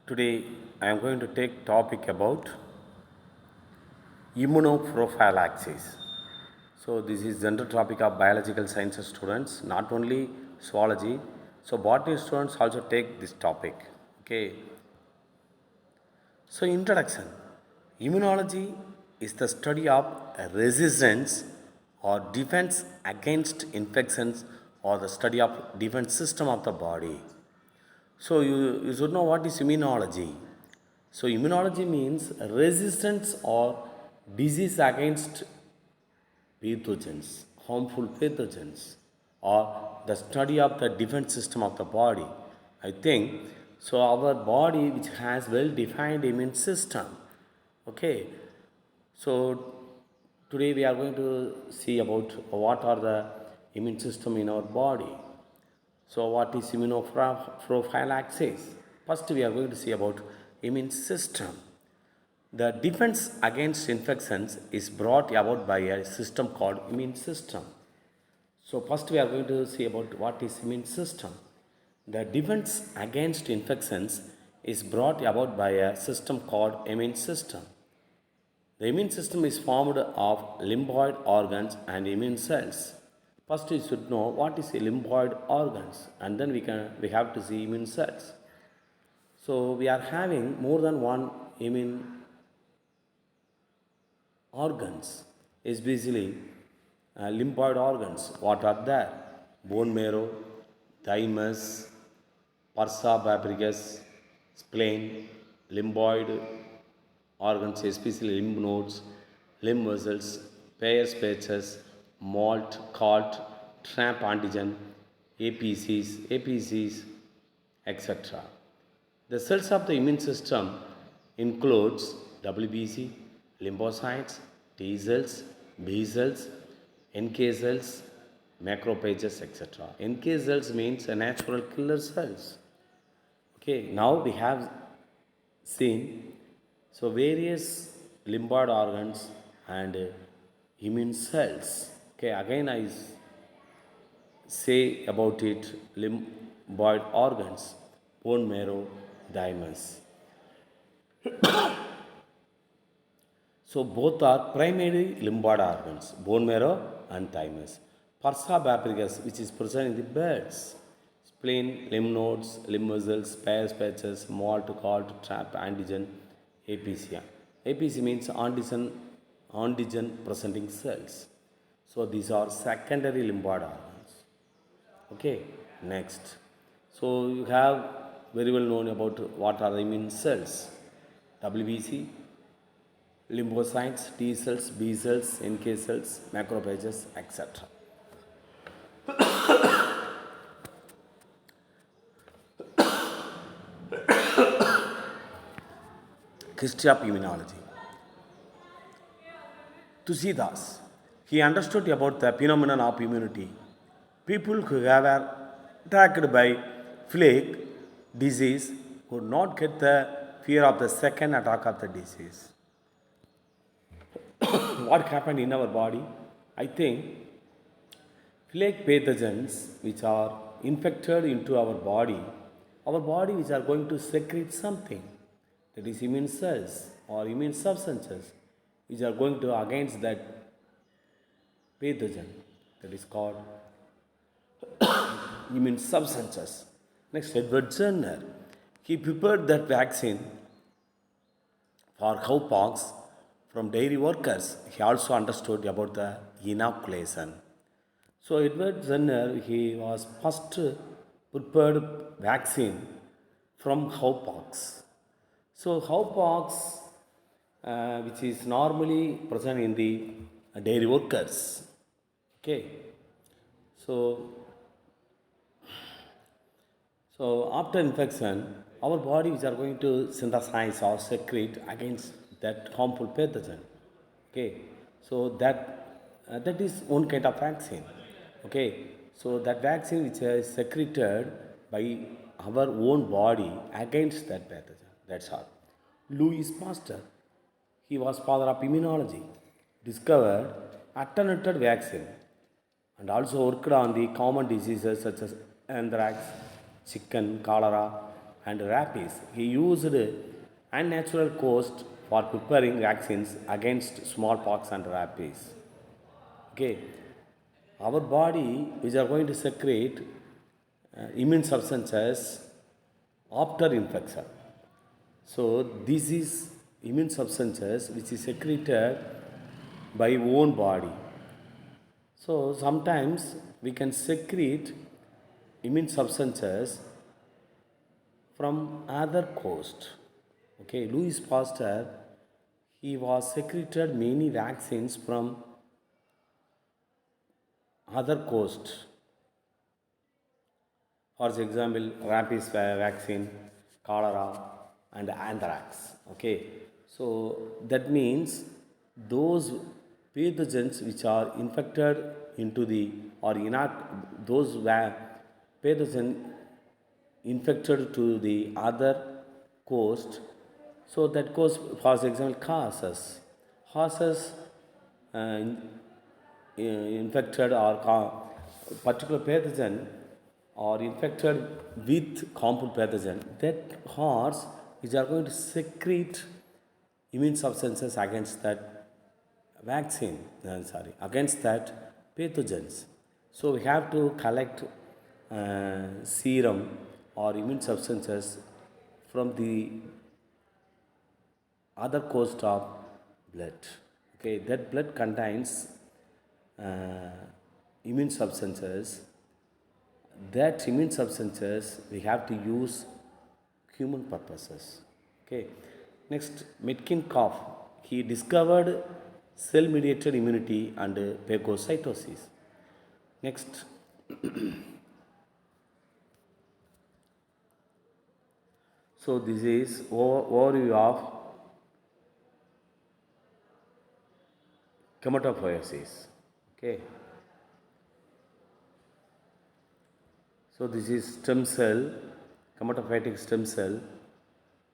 Today I am going to take topic about immunoprophylaxis. So this is general topic of biological sciences students, not only zoology. So botany students also take this topic. Okay. So introduction. Immunology is the study of resistance or defense against infections or the study of defense system of the body. So you should know what is immunology. So immunology means resistance or disease against pathogens, harmful pathogens, or the study of the defense system of the body. I think so. Our body, which has well-defined immune system. Okay. So today we are going to see about what are the immune system in our body. So, what is immunoprophylaxis? First, we are going to see about immune system. The defense against infections is brought about by a system called immune system. So, first we are going to see about what is immune system. The defense against infections is brought about by a system called immune system. The immune system is formed of lymphoid organs and immune cells. First, you should know what is lymphoid organs, and then we have to see immune cells. So we are having more than one immune organs, especially lymphoid organs. What are there? Bone marrow, thymus, pursa papyrus, spleen, lymphoid organs, especially lymph nodes, lymph vessels, Peyer's patches, malt, calt, tramp antigen, APCs, etc. The cells of the immune system includes WBC, lymphocytes, T cells, B cells, NK cells, macrophages, etc. NK cells means a natural killer cells. Okay, now we have seen so various lymphoid organs and immune cells. Okay, again I say about it lymphoid organs, bone marrow, thymus. So both are primary lymphoid organs, bone marrow and thymus. Pursa papyrus, which is present in the birds. Spleen, lymph nodes, lymph vessels, Peyer's patches, malt, called trap antigen, APC. APC means antigen presenting cells. So these are secondary lymphoid organs. Okay, next. So you have very well known about what are the immune cells. WBC, lymphocytes, T cells, B cells, NK cells, macrophages, etc. History of immunology. Thucydides, he understood about the phenomenon of immunity. People who were attacked by plague disease would not get the fear of the second attack of the disease. What happened in our body? I think plague pathogens which are infected into our body which are going to secrete something, that is immune cells or immune substances which are going to against that pathogen, that is called immune substances. Next, Edward Jenner, he prepared that vaccine for cowpox from dairy workers. He also understood about the inoculation. So Edward Jenner, he was first prepared vaccine from cowpox. So cowpox, which is normally present in the dairy workers. Okay. So after infection, our body which are going to synthesize or secrete against that harmful pathogen. Okay, so that is one kind of vaccine. Okay, so that vaccine which is secreted by our own body against that pathogen. That's all. Louis Pasteur, he was father of immunology, discovered attenuated vaccine and also worked on the common diseases such as anthrax, chicken, cholera, and rabies. He used unnatural coast for preparing vaccines against smallpox and rabies. Okay, our body which are going to secrete immune substances after infection. So this is immune substances which is secreted by own body. So sometimes we can secrete immune substances from other coast. Okay, Louis Pasteur, he was secreted many vaccines from other coast. For example, rabies vaccine, cholera, and anthrax. Okay, so that means those pathogens which are infected into the or inert those pathogen infected to the other coast. So that goes, for example, horses uh, infected or particular pathogen or infected with harmful pathogen, that horse which are going to secrete immune substances against that vaccine, against that pathogens. So we have to collect serum or immune substances from the other coast of blood. Okay, that blood contains uh, immune substances. That immune substances we have to use human purposes. Okay. Next, Metcalfe, he discovered cell-mediated immunity and phagocytosis. Next, so this is overview of chematophysis. Okay. So this is stem cell, chematophytic stem cell.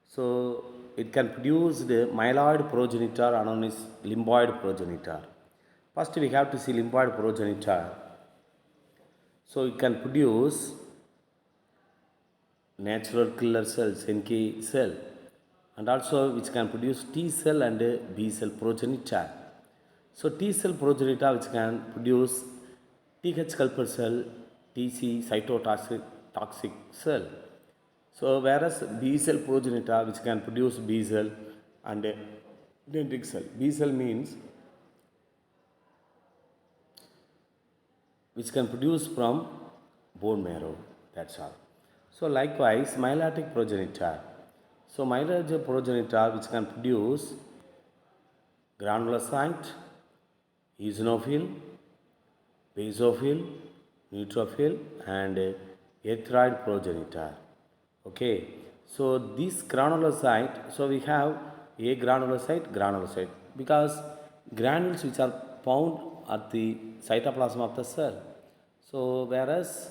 So it can produce the myeloid progenitor known as lymphoid progenitor. First we have to see lymphoid progenitor. So it can produce natural killer cells, NK cell, and also which can produce T cell and B cell progenitor. So T cell progenitor which can produce TH helper cell, TC cytotoxic toxic cell. So whereas B cell progenitor which can produce B cell and dendritic cell. B cell means which can produce from bone marrow. That's all. So likewise, myelotic progenitor. So myelotic progenitor which can produce granulocyte, eosinophil, basophil, neutrophil, and erythroid progenitor. Okay. So this granulocyte. So we have a granulocyte, because granules which are found at the cytoplasm of the cell. So whereas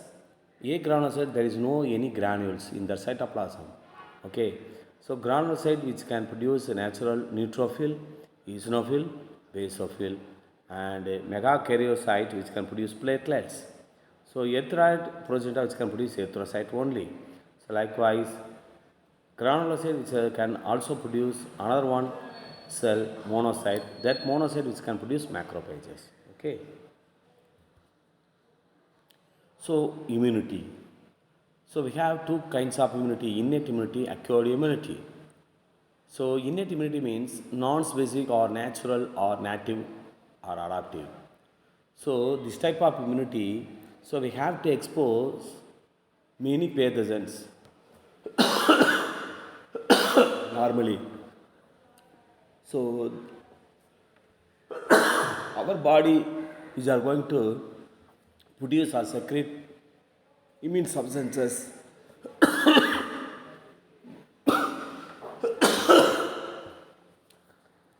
a granulocyte, there is no any granules in the cytoplasm. Okay. So granulocyte which can produce a natural neutrophil, eosinophil, basophil, and a megakaryocyte which can produce platelets. So erythroid progenitor which can produce erythrocyte only. So likewise, granulocyte which can also produce another one cell, monocyte. That monocyte which can produce macrophages. Okay. So immunity. So we have two kinds of immunity: innate immunity, acquired immunity. So innate immunity means non-specific or natural or native or adaptive. So this type of immunity, so we have to expose many pathogens normally. So our body is are going to produce or secrete immune substances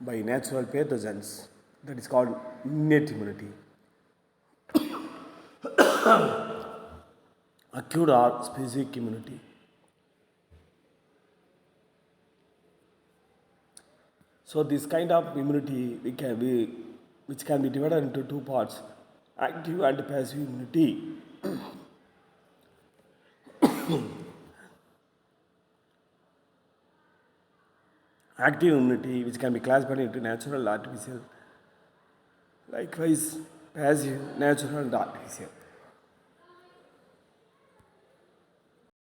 by natural pathogens. That is called innate immunity. Acute or specific immunity. So this kind of immunity which can be divided into two parts: active and passive immunity. active immunity, which can be classified into natural, artificial, likewise passive, natural, and artificial.